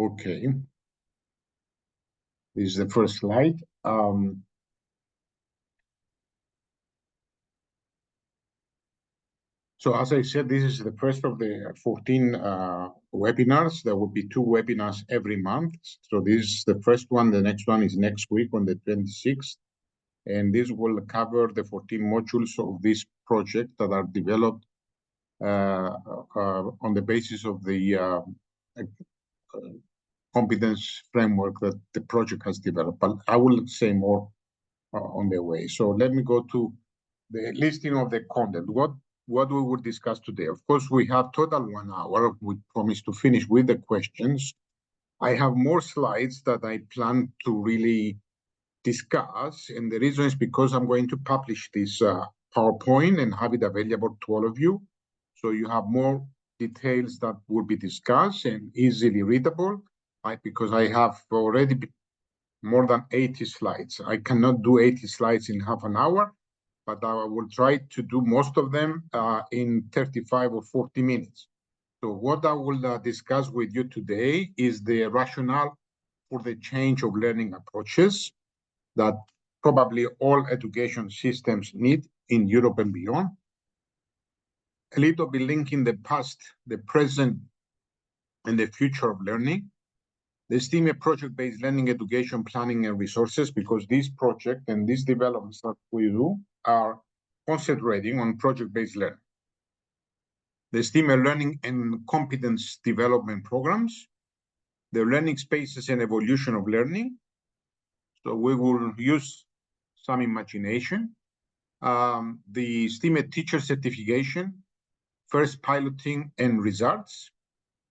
Okay. This is the first slide. So as I said, this is the first of the 14 webinars. There will be 2 webinars every month. So this is the first one. The next one is next week on the 26th. And this will cover the 14 modules of this project that are developed on the basis of the competence framework that the project has developed. But I will say more on the way. So let me go to the listing of the content. What we will discuss today. Of course, we have total 1 hour. We promise to finish with the questions. I have more slides that I plan to really discuss. And the reason is because I'm going to publish this PowerPoint and have it available to all of you. So you have more details that will be discussed and easily readable, because I have already more than 80 slides. I cannot do 80 slides in half an hour, but I will try to do most of them in 35 or 40 minutes. So what I will discuss with you today is the rationale for the change of learning approaches that probably all education systems need in Europe and beyond. A little bit linking the past, the present, and the future of learning. The STEAME project-based learning, education, planning, and resources, because this project and these developments that we do are concentrating on project-based learning. The STEAME learning and competence development programs, the learning spaces and evolution of learning. So we will use some imagination. The STEAME teacher certification, first piloting and results.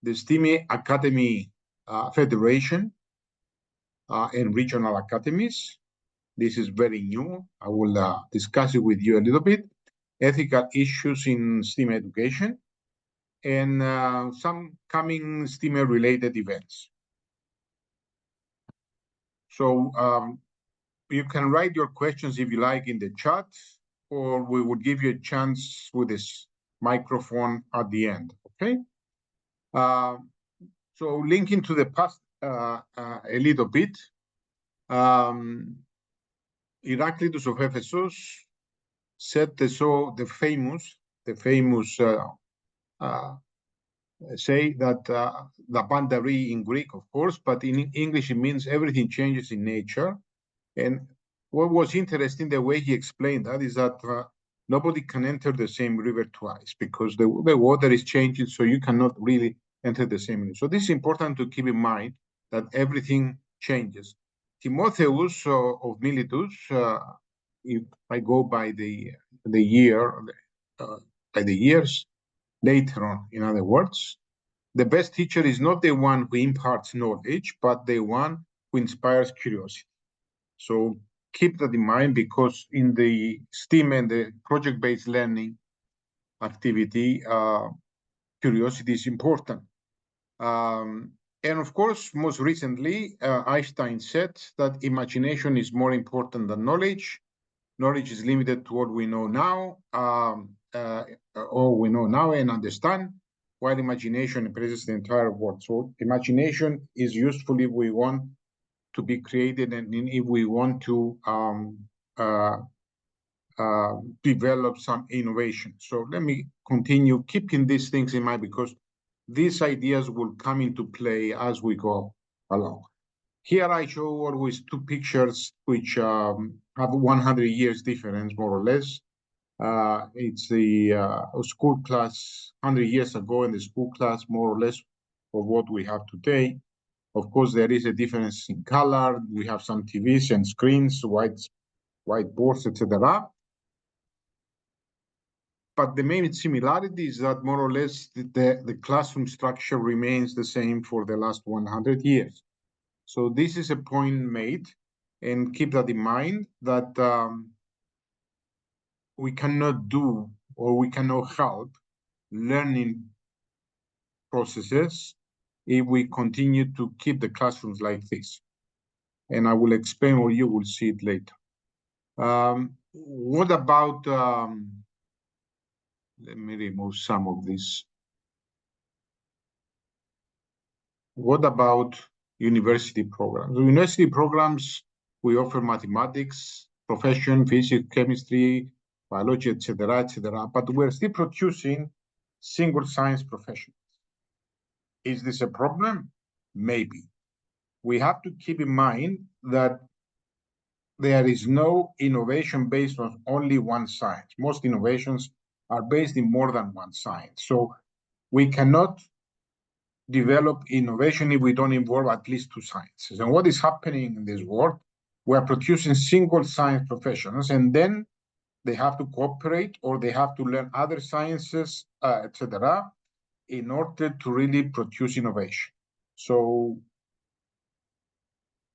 The STEAME Academy Federation and regional academies. This is very new. I will discuss it with you a little bit. Ethical issues in STEAM education and some coming STEAM-related events. So you can write your questions if you like in the chat, or we will give you a chance with this microphone at the end, okay? So linking to the past a little bit, Heraclitus of Ephesus said the famous say that the bandari in Greek, of course, but in English it means everything changes in nature. And what was interesting, the way he explained that, is that nobody can enter the same river twice because the water is changing, so you cannot really enter the same river. So this is important to keep in mind, that everything changes. Timotheus of Miletus, if I go by the year, by the years later on, in other words, the best teacher is not the one who imparts knowledge, but the one who inspires curiosity. So keep that in mind, because in the STEAM and the project-based learning activity, curiosity is important. And of course, most recently, Einstein said that imagination is more important than knowledge. Knowledge is limited to what we know now, or we know now and understand, while imagination embraces the entire world. So imagination is useful if we want to be creative and if we want to develop some innovation. So let me continue keeping these things in mind, because these ideas will come into play as we go along. Here I show always 2 pictures which have 100 years difference, more or less. It's the school class 100 years ago and the school class more or less of what we have today. Of course, there is a difference in color. We have some TVs and screens, whiteboards, etc. But the main similarity is that more or less the classroom structure remains the same for the last 100 years. So this is a point made, and keep that in mind, that we cannot do, or we cannot help learning processes if we continue to keep the classrooms like this. And I will explain, or you will see it later. What about, let me remove some of this. What about university programs? University programs, we offer mathematics, profession, physics, chemistry, biology, etc., but we're still producing single science professionals. Is this a problem? Maybe. We have to keep in mind that there is no innovation based on only one science. Most innovations are based in more than one science. So we cannot develop innovation if we don't involve at least two sciences. And what is happening in this world? We are producing single science professionals, and then they have to cooperate or they have to learn other sciences, etc., in order to really produce innovation. So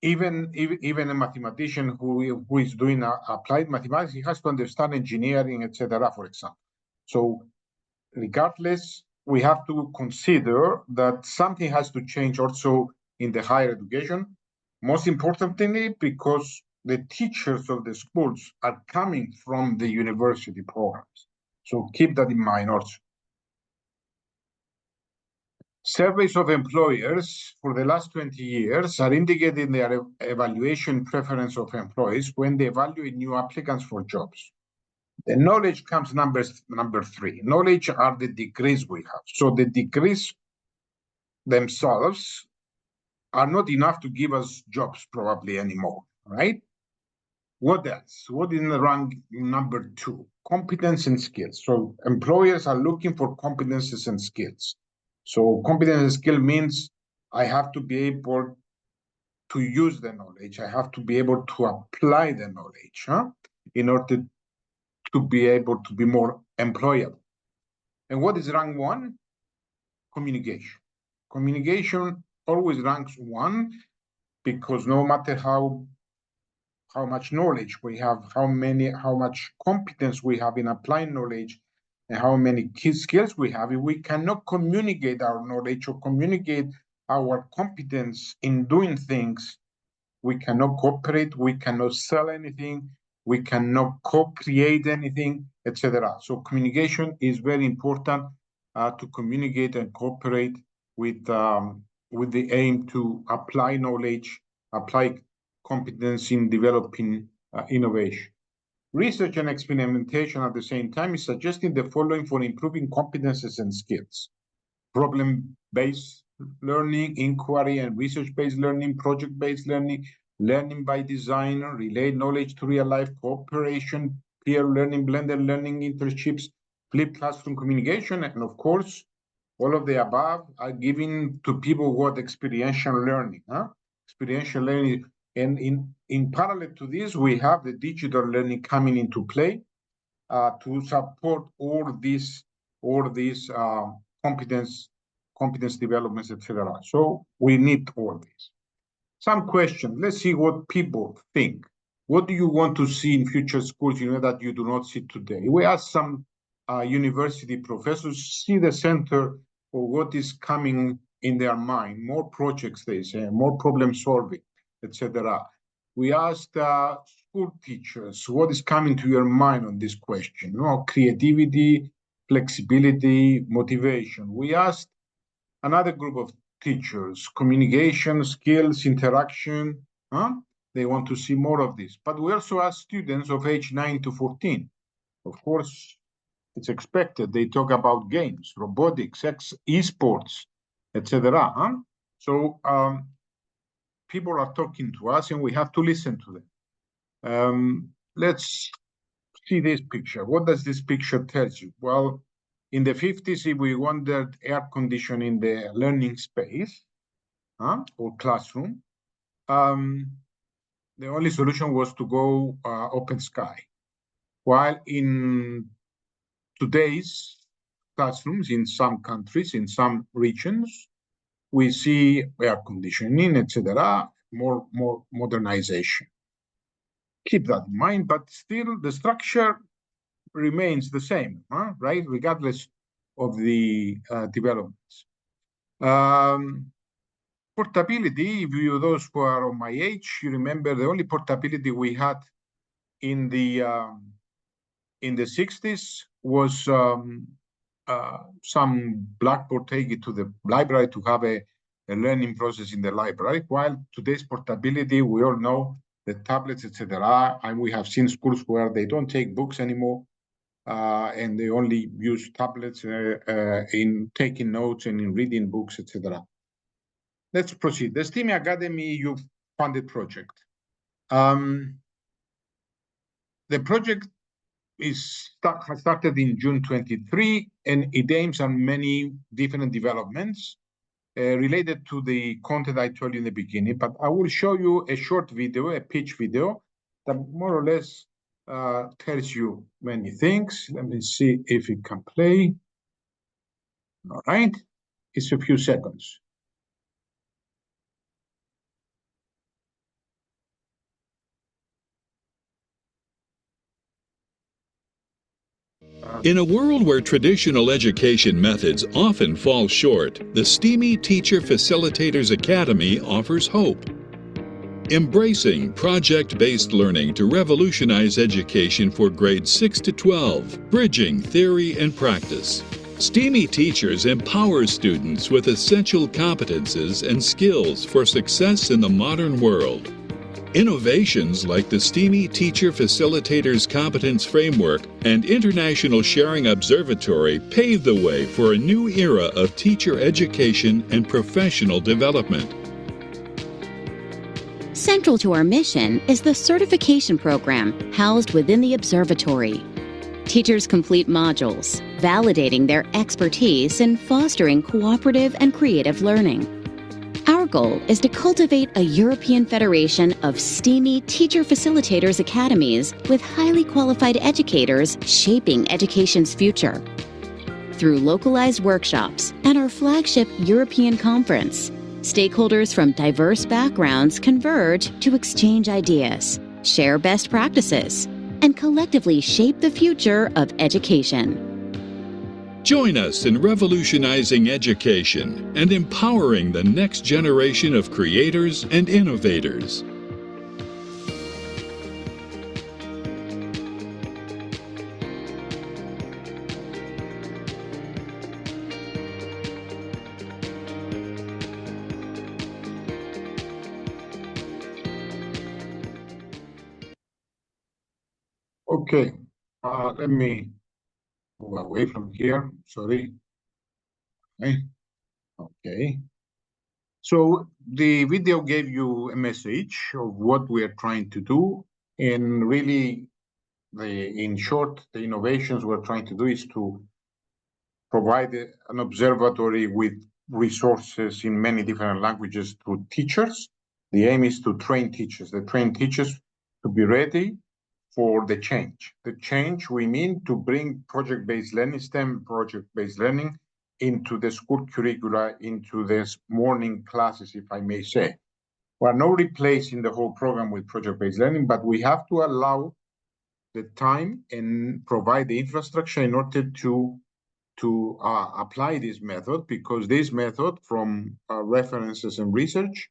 even a mathematician who is doing applied mathematics, he has to understand engineering, etc., for example. So regardless, we have to consider that something has to change also in the higher education. Most importantly, because the teachers of the schools are coming from the university programs. So keep that in mind also. Surveys of employers for the last 20 years are indicating their evaluation preference of employees when they evaluate new applicants for jobs. The knowledge comes number three. Knowledge are the degrees we have. So the degrees themselves are not enough to give us jobs probably anymore, right? What else? What is in the rank number two? Competence and skills. So employers are looking for competences and skills. So competence and skill means I have to be able to use the knowledge. I have to be able to apply the knowledge in order to be able to be more employable. And what is rank one? Communication. Communication always ranks one because no matter how much knowledge we have, how much competence we have in applying knowledge, and how many key skills we have, if we cannot communicate our knowledge or communicate our competence in doing things, we cannot cooperate, we cannot sell anything, we cannot co-create anything, etc. So communication is very important to communicate and cooperate with the aim to apply knowledge, apply competence in developing innovation. Research and experimentation at the same time is suggesting the following for improving competences and skills: problem-based learning, inquiry and research-based learning, project-based learning, learning by design, relay knowledge to real life, cooperation, peer learning, blended learning, internships, flipped classroom communication, and of course, all of the above are given to people who have experiential learning. Experiential learning, and in parallel to this, we have the digital learning coming into play to support all these competence developments, etc. So we need all this. Some questions. Let's see what people think. What do you want to see in future schools, that you do not see today? We asked some university professors, see the center for what is coming in their mind, more projects, they say, more problem solving, etc. We asked school teachers, what is coming to your mind on this question? Creativity, flexibility, motivation. We asked another group of teachers, communication, skills, interaction. They want to see more of this. But we also ask students of age 9 to 14. Of course, it's expected. They talk about games, robotics, esports, etc. So people are talking to us and we have to listen to them. Let's see this picture. What does this picture tell you? Well, in the 50s, if we wanted air conditioning in the learning space or classroom, the only solution was to go open sky. While in today's classrooms, in some countries, in some regions, we see air conditioning, etc., more modernization. Keep that in mind, but still the structure remains the same, right? Regardless of the developments. Portability, if you, those who are on my age, you remember the only portability we had in the 60s was some blackboard take it to the library to have a learning process in the library. While today's portability, we all know the tablets, etc., and we have seen schools where they don't take books anymore, and they only use tablets in taking notes and in reading books, etc. Let's proceed. The STEAME Academy EU-funded project. The project has started in June 23, and it aims at many different developments related to the content I told you in the beginning. But I will show you a short video, a pitch video, that more or less tells you many things. Let me see if it can play. All right, it's a few seconds. In a world where traditional education methods often fall short, the STEAME Teacher Facilitators Academy offers hope. Embracing project-based learning to revolutionize education for grades 6 to 12, bridging theory and practice. STEAME Teachers empower students with essential competences and skills for success in the modern world. Innovations like the STEAME Teacher Facilitators Competence Framework and International Sharing Observatory pave the way for a new era of teacher education and professional development. Central to our mission is the certification program housed within the observatory. Teachers complete modules, validating their expertise in fostering cooperative and creative learning. Our goal is to cultivate a European federation of STEAME Teacher Facilitators Academies with highly qualified educators shaping education's future. Through localized workshops and our flagship European conference, stakeholders from diverse backgrounds converge to exchange ideas, share best practices, and collectively shape the future of education. Join us in revolutionizing education and empowering the next generation of creators and innovators. Okay, let me move away from here. Sorry. Okay. So the video gave you a message of what we are trying to do, and really, in short, the innovations we're trying to do is to provide an observatory with resources in many different languages to teachers. The aim is to train teachers. The train teachers to be ready for the change. The change we mean to bring project-based learning, STEM project-based learning into the school curricula, into this morning classes, if I may say. We're not replacing the whole program with project-based learning, but we have to allow the time and provide the infrastructure in order to apply this method, because this method from references and research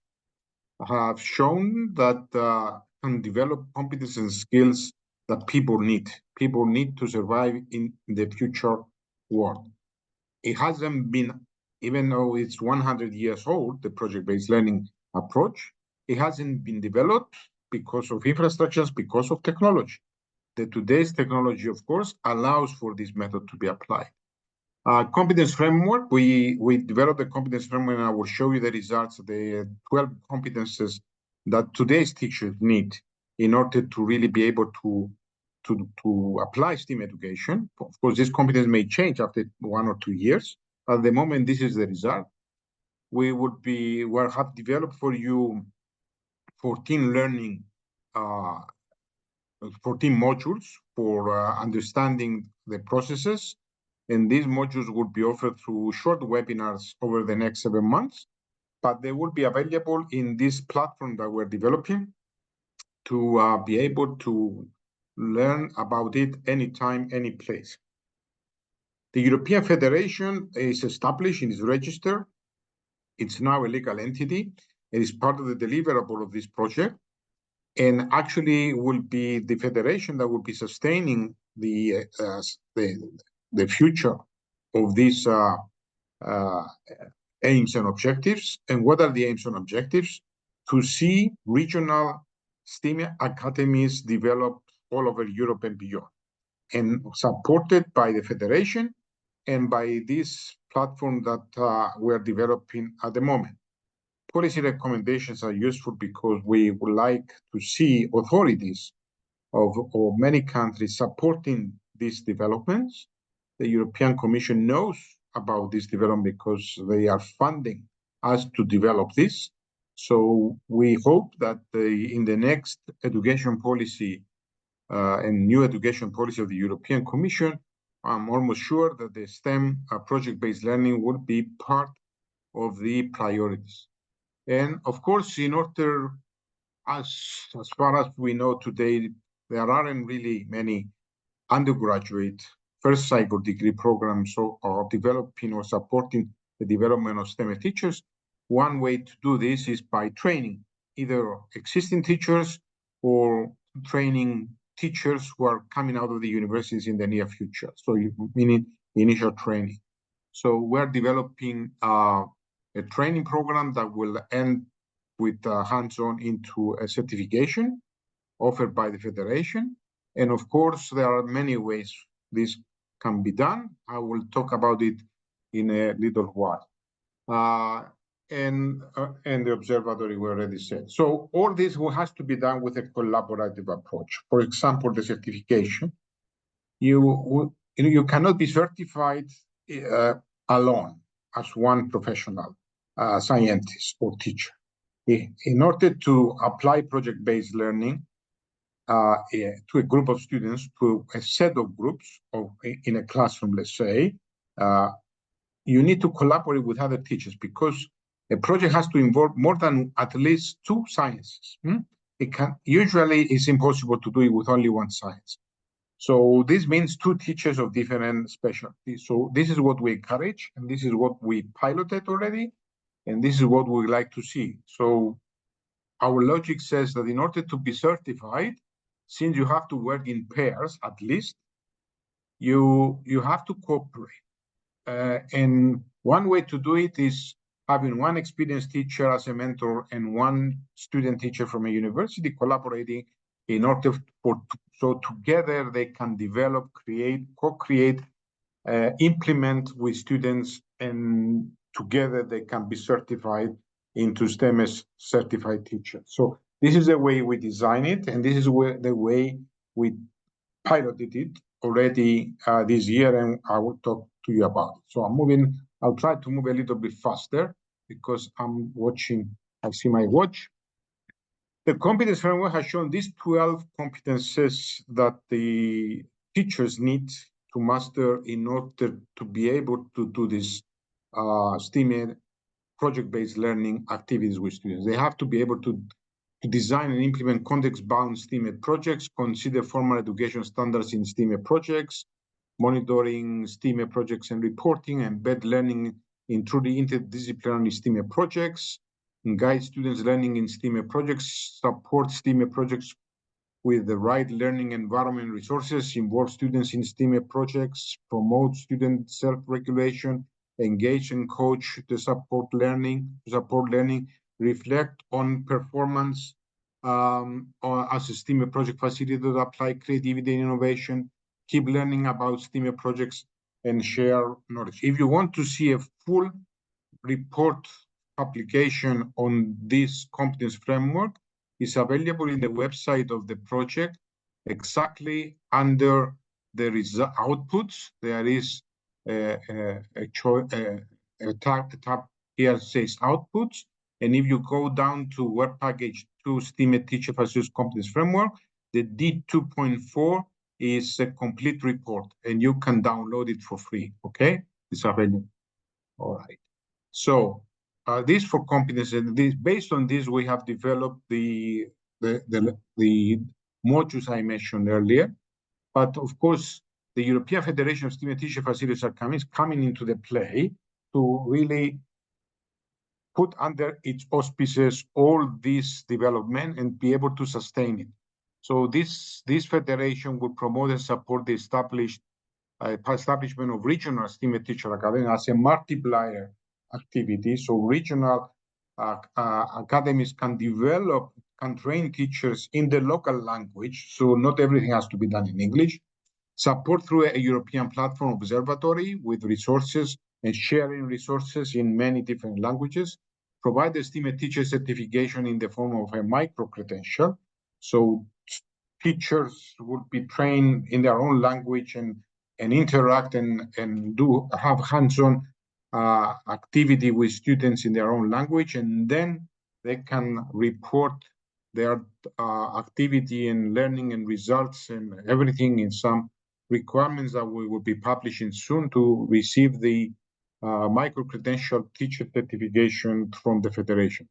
have shown that can develop competences and skills that people need. People need to survive in the future world. It hasn't been, even though it's 100 years old, the project-based learning approach, it hasn't been developed because of infrastructures, because of technology. Today's technology, of course, allows for this method to be applied. Competence framework, we developed a competence framework, and I will show you the results of the 12 competences that today's teachers need in order to really be able to apply STEAM education. Of course, this competence may change after 1 or 2 years. At the moment, this is the result. We have developed for you 14 learning, 14 modules for understanding the processes. And these modules will be offered through short webinars over the next 7 months, but they will be available in this platform that we're developing to be able to learn about it anytime, any place. The European Federation is established and is registered. It's now a legal entity. It is part of the deliverable of this project, and actually will be the federation that will be sustaining the future of this aims and objectives. And what are the aims and objectives? To see regional STEAM academies develop all over Europe and beyond, and supported by the Federation and by this platform that we're developing at the moment. Policy recommendations are useful because we would like to see authorities of many countries supporting these developments. The European Commission knows about this development because they are funding us to develop this. So we hope that in the next education policy and new education policy of the European Commission, I'm almost sure that the STEM project-based learning will be part of the priorities. And of course, in order, as far as we know today, there aren't really many undergraduate first cycle degree programs or developing or supporting the development of STEM teachers. One way to do this is by training either existing teachers or training teachers who are coming out of the universities in the near future. So meaning initial training. So we're developing a training program that will end with hands-on into a certification offered by the Federation. And of course, there are many ways this can be done. I will talk about it in a little while. And the observatory we already said. So all this has to be done with a collaborative approach. For example, the certification. You cannot be certified alone as one professional scientist or teacher. In order to apply project-based learning to a group of students, to a set of groups in a classroom, let's say, you need to collaborate with other teachers because a project has to involve more than at least two sciences. Usually it's impossible to do it with only one science. So this means two teachers of different specialties. So this is what we encourage, and this is what we piloted already, and this is what we would like to see. So our logic says that in order to be certified, since you have to work in pairs at least, you have to cooperate. And one way to do it is having one experienced teacher as a mentor and one student teacher from a university collaborating in order so together they can develop, create, co-create, implement with students, and together they can be certified into STEM as certified teachers. So this is the way we design it, and this is the way we piloted it already this year, and I will talk to you about it. So I'll try to move a little bit faster because I'm watching, I see my watch. The competence framework has shown these 12 competences that the teachers need to master in order to be able to do this STEAM project-based learning activities with students. They have to be able to design and implement context-bound STEAM projects, consider formal education standards in STEAM projects, monitoring STEAM projects and reporting, embed learning in truly interdisciplinary STEAM projects, guide students learning in STEAM projects, support STEAM projects with the right learning environment resources, involve students in STEAM projects, promote student self-regulation, engage and coach to support learning, reflect on performance as a STEAM project facilitator, apply creativity and innovation, keep learning about STEAM projects, and share knowledge. If you want to see a full report application on this competence framework, is available in the website of the project. Exactly under the outputs, there is a tab here says outputs. And if you go down to Work Package 2 STEAM Teacher Facilitators Competence Framework, the D2.4 is a complete report, and you can download it for free, okay? It's available. All right. So this for competence, and this, based on this, we have developed the modules I mentioned earlier. But of course, the European Federation of STEAM Teacher Facilitators Academies is coming into the play to really put under its auspices all this development and be able to sustain it. So this federation will promote and support the establishment of regional STEAM Teacher Academy as a multiplier activities. So regional academies can train teachers in the local language. So not everything has to be done in English. Support through a European platform observatory with resources and sharing resources in many different languages. Provide the STEAME teacher certification in the form of a micro-credential. So teachers would be trained in their own language and interact and have hands-on activity with students in their own language, and then they can report their activity and learning and results and everything in some requirements that we will be publishing soon to receive the micro-credential teacher certification from the Federation.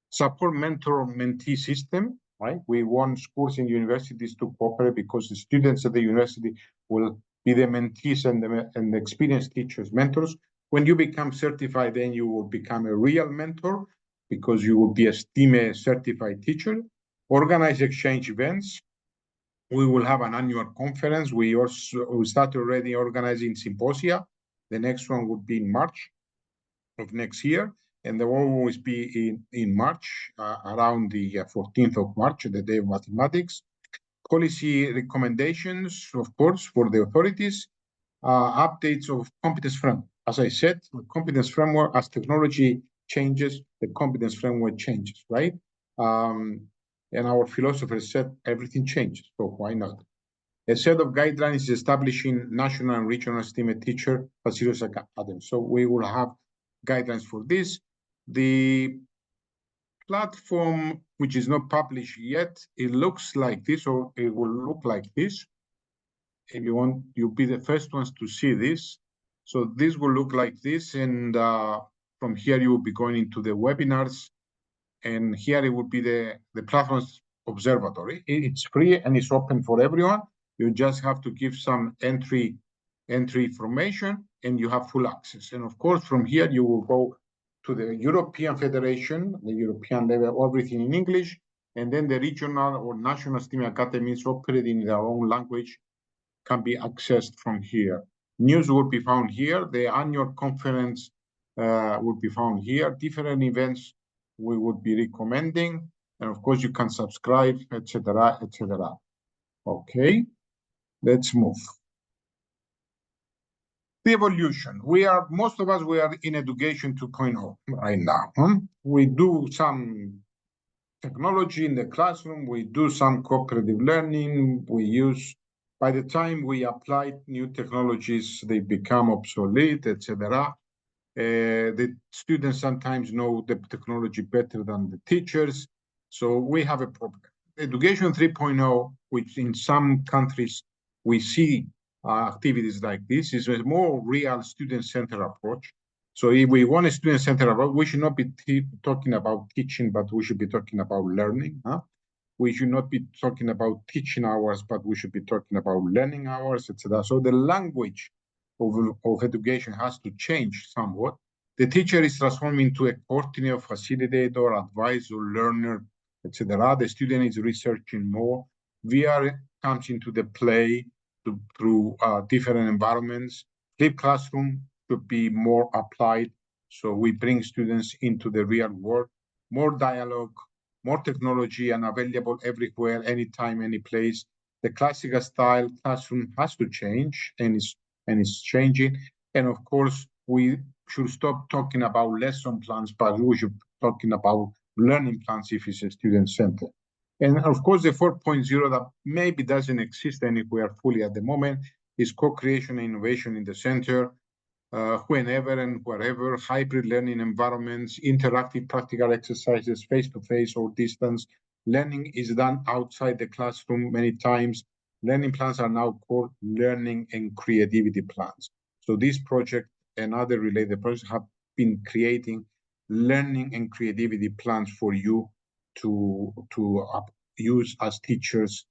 Support mentor-mentee system, right? We want schools and universities to cooperate because the students at the university will be the mentees and the experienced teachers, mentors. When you become certified, then you will become a real mentor because you will be a STEAME certified teacher. Organize exchange events. We will have an annual conference. We start already organizing symposia. The next one would be in March of next year, and the one will always be in March, around the 14th of March, the day of mathematics. Policy recommendations, of course, for the authorities. Updates of competence framework. As I said, the competence framework, as technology changes, the competence framework changes, right? And our philosophers said everything changes, so why not? A set of guidelines establishing national and regional STEAME teacher facilitators academies. So we will have guidelines for this. The platform, which is not published yet, it looks like this, or it will look like this. If you want, you'll be the first ones to see this. So this will look like this, and from here you will be going into the webinars, and here it would be the platform's observatory. It's free and it's open for everyone. You just have to give some entry information, and you have full access. And of course, from here you will go to the European Federation, the European level, everything in English, and then the regional or national STEAME academies operating in their own language can be accessed from here. News will be found here. The annual conference will be found here. Different events we would be recommending, and of course you can subscribe, etc., etc. Okay, let's move. The evolution. Most of us, we are in education 2.0 right now. We do some technology in the classroom. We do some cooperative learning. By the time we apply new technologies, they become obsolete, etc. The students sometimes know the technology better than the teachers. So we have a problem. Education 3.0, which in some countries we see activities like this, is a more real student-centered approach. So if we want a student-centered approach, we should not be talking about teaching, but we should be talking about learning. We should not be talking about teaching hours, but we should be talking about learning hours, etc. So the language of education has to change somewhat. The teacher is transformed into a coordinator, facilitator, advisor, learner, etc. The student is researching more. VR comes into the play through different environments. Flipped classroom should be more applied. So we bring students into the real world, more dialogue, more technology, and available everywhere, anytime, any place. The classical style classroom has to change, and it's changing. And of course, we should stop talking about lesson plans, but we should be talking about learning plans if it's a student-centered. And of course, the 4.0 that maybe doesn't exist anywhere fully at the moment is co-creation and innovation in the center. Whenever and wherever, hybrid learning environments, interactive practical exercises, face-to-face or distance. Learning is done outside the classroom many times. Learning plans are now called learning and creativity plans. So this project and other related projects have been creating learning and creativity plans for you to use as teachers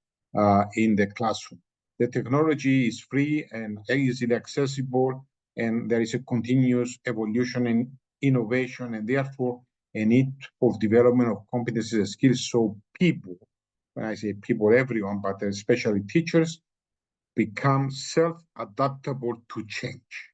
in the classroom. The technology is free and easily accessible, and there is a continuous evolution and innovation, and therefore a need of development of competencies and skills. So people, when I say people, everyone, but especially teachers, become self-adaptable to change.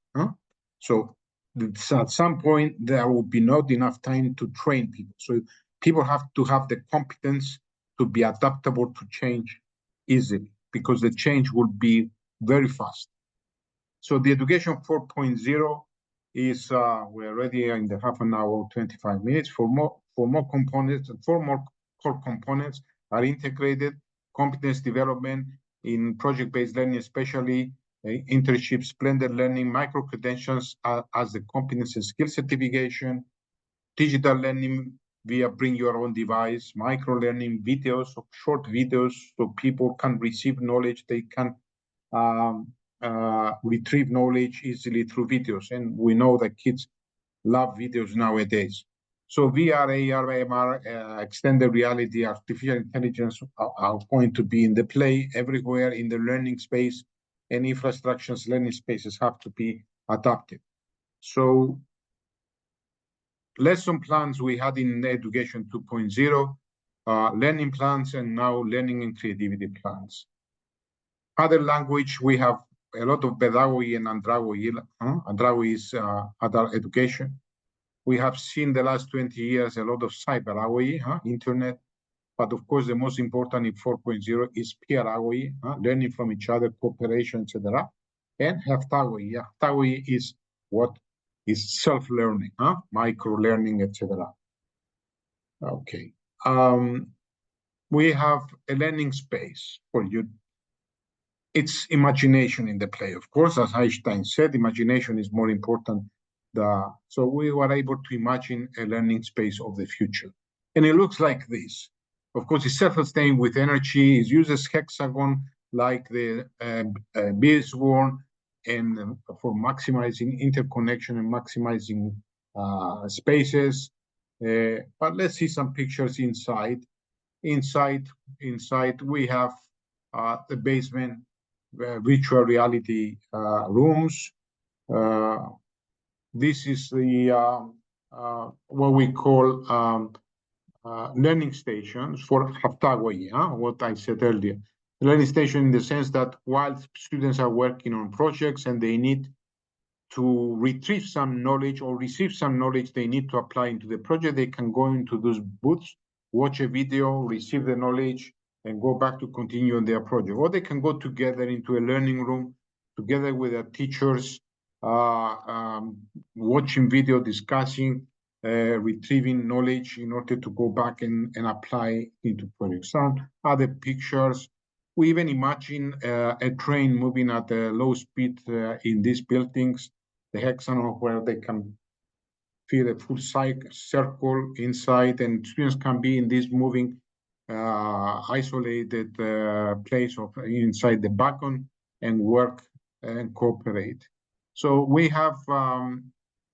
So at some point there will be not enough time to train people. So people have to have the competence to be adaptable to change easily, because the change will be very fast. So the education 4.0 is we're already in the half an hour, 25 minutes. For more components, 4 more core components are integrated: competence development in project-based learning, especially internships, blended learning, micro-credentials as the competence and skill certification, digital learning via bring your own device, micro-learning videos, short videos, so people can receive knowledge, they can retrieve knowledge easily through videos. And we know that kids love videos nowadays. So VR, AR, MR, extended reality, artificial intelligence are going to be in the play everywhere in the learning space, and infrastructures, learning spaces have to be adapted. So lesson plans we had in education 2.0, learning plans, and now learning and creativity plans. Other language, we have a lot of pedagogy and andragogy. Andragogy is adult education. We have seen the last 20 years a lot of cyberpedagogy, internet. But of course, the most important in 4.0 is pedagogy, learning from each other, cooperation, etc. And heptagogy. Heptagogy is what is self-learning, micro-learning, etc. Okay. We have a learning space for you. It's imagination in the play. Of course, as Einstein said, imagination is more important. So we were able to imagine a learning space of the future. And it looks like this. Of course, it's self-sustained with energy. It uses hexagon like the Beeswax, and for maximizing interconnection and maximizing spaces. But let's see some pictures inside. Inside we have the basement, virtual reality rooms. This is the what we call learning stations for heptagogy, what I said earlier. Learning station in the sense that while students are working on projects and they need to retrieve some knowledge or receive some knowledge they need to apply into the project, they can go into those booths, watch a video, receive the knowledge, and go back to continue on their project. Or they can go together into a learning room, together with their teachers, watching video, discussing, retrieving knowledge in order to go back and apply into projects. Some other pictures. We even imagine a train moving at a low speed in these buildings, the hexagon where they can feel a full circle inside, and students can be in this moving isolated place of inside the wagon and work and cooperate. So we have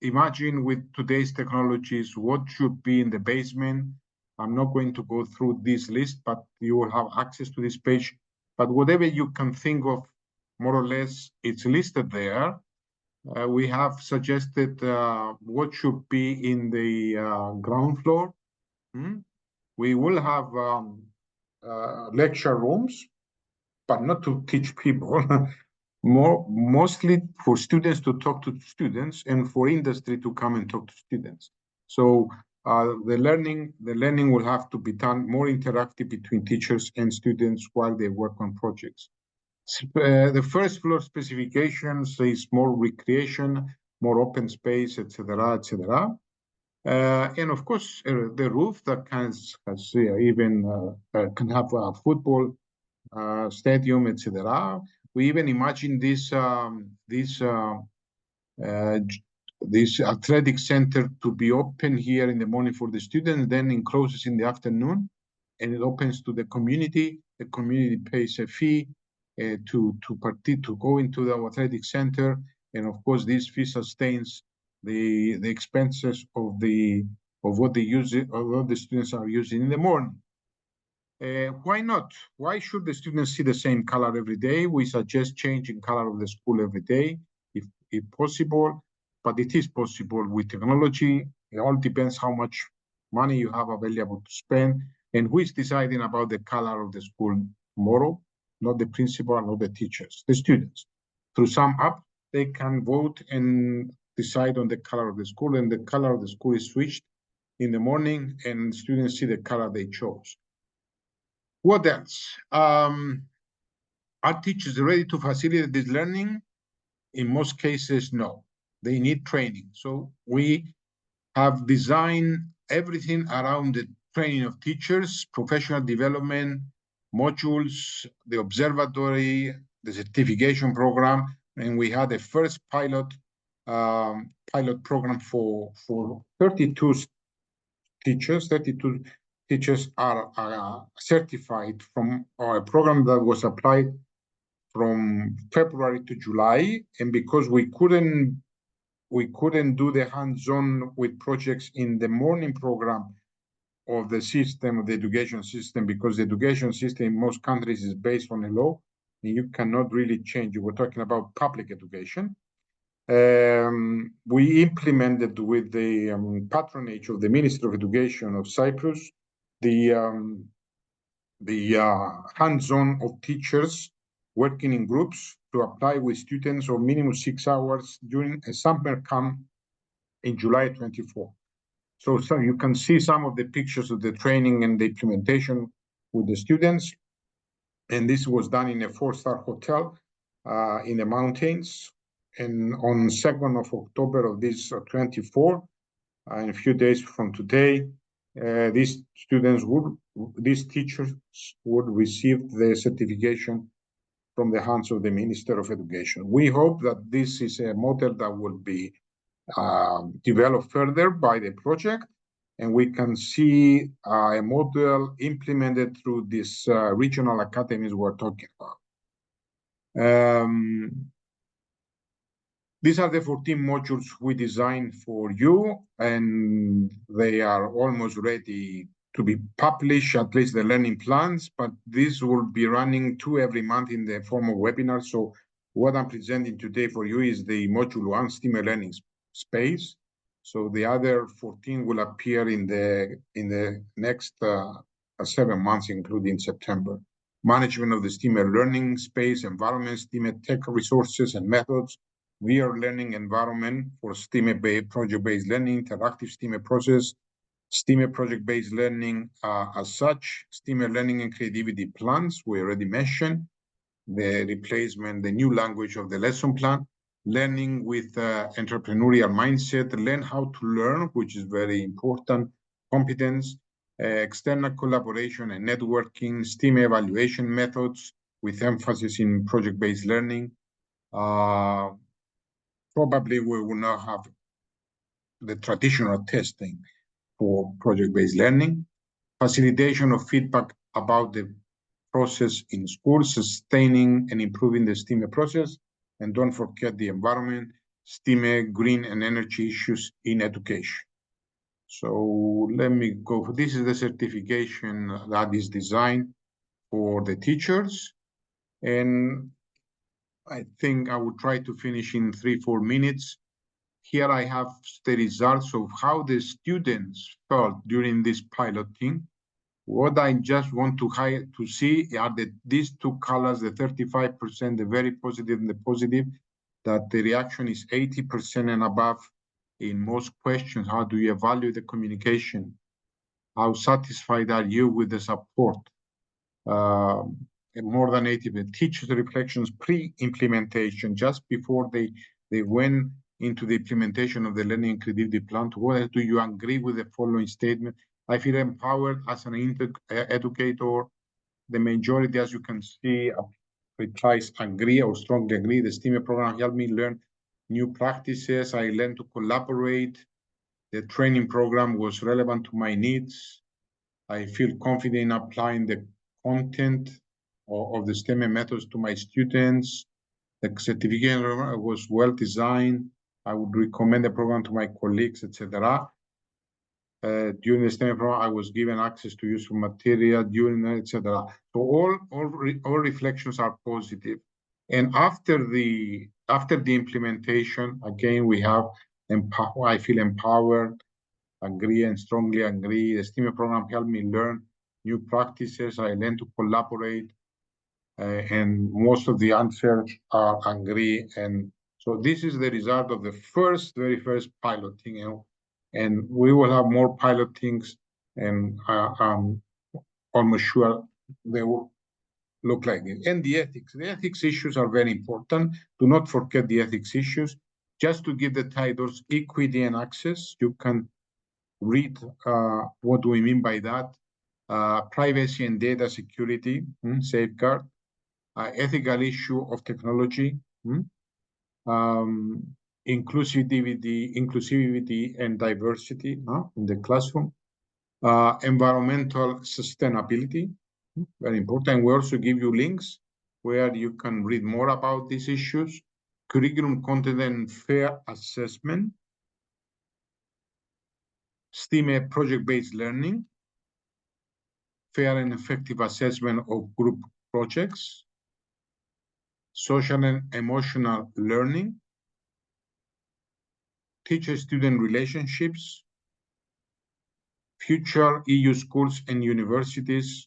imagined with today's technologies what should be in the basement. I'm not going to go through this list, but you will have access to this page. But whatever you can think of, more or less, it's listed there. We have suggested what should be in the ground floor. We will have lecture rooms, but not to teach people. Mostly for students to talk to students and for industry to come and talk to students. So the learning will have to be done more interactive between teachers and students while they work on projects. The first floor specifications is more recreation, more open space, etc., etc. And of course, the roof that can have a football stadium, etc. We even imagine this athletic center to be open here in the morning for the students, then it closes in the afternoon, and it opens to the community. The community pays a fee to go into the athletic center, and of course, this fee sustains the expenses of what they use, of what the students are using in the morning. Why not? Why should the students see the same color every day? We suggest changing color of the school every day, if possible, but it is possible with technology. It all depends how much money you have available to spend, and who is deciding about the color of the school tomorrow? Not the principal, not the teachers, the students. Through some app, they can vote and decide on the color of the school, and the color of the school is switched in the morning, and students see the color they chose. What else? Are teachers ready to facilitate this learning? In most cases, no. They need training. So we have designed everything around the training of teachers, professional development, modules, the observatory, the certification program, and we had a first pilot program for 32 teachers. 32 teachers are certified from a program that was applied from February to July, and because we couldn't do the hands-on with projects in the morning program of the system, of the education system, because the education system in most countries is based on a law, and you cannot really change. We're talking about public education. We implemented with the patronage of the Ministry of Education of Cyprus the hands-on of teachers working in groups to apply with students of minimum 6 hours during a summer camp in July 24. So you can see some of the pictures of the training and the implementation with the students. And this was done in a 4-star hotel in the mountains. And on 2nd of October of this 24, in a few days from today, these teachers would receive the certification from the hands of the Minister of Education. We hope that this is a model that will be developed further by the project, and we can see a model implemented through these regional academies we're talking about. These are the 14 modules we designed for you, and they are almost ready to be published, at least the learning plans, but this will be running 2 every month in the form of webinars. So what I'm presenting today for you is the module 1 STEAM learning space. So the other 14 will appear in the next 7 months, including September. Management of the STEAM learning space, environment, STEAM tech resources and methods, VR learning environment for STEAM project-based learning, interactive STEAM process, STEAM project-based learning as such, STEAM learning and creativity plans, we already mentioned, the replacement, the new language of the lesson plan, learning with entrepreneurial mindset, learn how to learn, which is very important, competence, external collaboration and networking, STEAM evaluation methods with emphasis in project-based learning. Probably we will not have the traditional testing for project-based learning, facilitation of feedback about the process in schools, sustaining and improving the STEAM process, and don't forget the environment, STEAM, green and energy issues in education. So let me go. This is the certification that is designed for the teachers, and I think I will try to finish in 3-4 minutes. Here I have the results of how the students felt during this piloting. What I just want to see are these 2 colors, the 35%, the very positive and the positive, that the reaction is 80% and above in most questions. How do you evaluate the communication? How satisfied are you with the support? More than 80%. Teachers' reflections pre-implementation, just before they went into the implementation of the learning and creativity plan. Whether do you agree with the following statement? I feel empowered as an educator. The majority, as you can see, replies agree or strongly agree. The STEAM program helped me learn new practices. I learned to collaborate. The training program was relevant to my needs. I feel confident in applying the content of the STEM methods to my students. The certificate was well designed. I would recommend the program to my colleagues, etc. During the STEM program, I was given access to useful material during, etc. So all reflections are positive. And after the implementation, again, we have I feel empowered, agree and strongly agree. The STEAM program helped me learn new practices. I learned to collaborate, and most of the answers are agree. And So this is the result of the very first piloting, and we will have more pilotings, and almost sure they will look like it. And the ethics issues are very important. Do not forget the ethics issues. Just to give the titles equity and access, you can read what do we mean by that. Privacy and data security, safeguard, ethical issue of technology, inclusivity and diversity in the classroom, environmental sustainability, very important. We also give you links where you can read more about these issues, curriculum content and fair assessment, STEAME project-based learning, fair and effective assessment of group projects, social and emotional learning, teacher-student relationships, future EU schools and universities,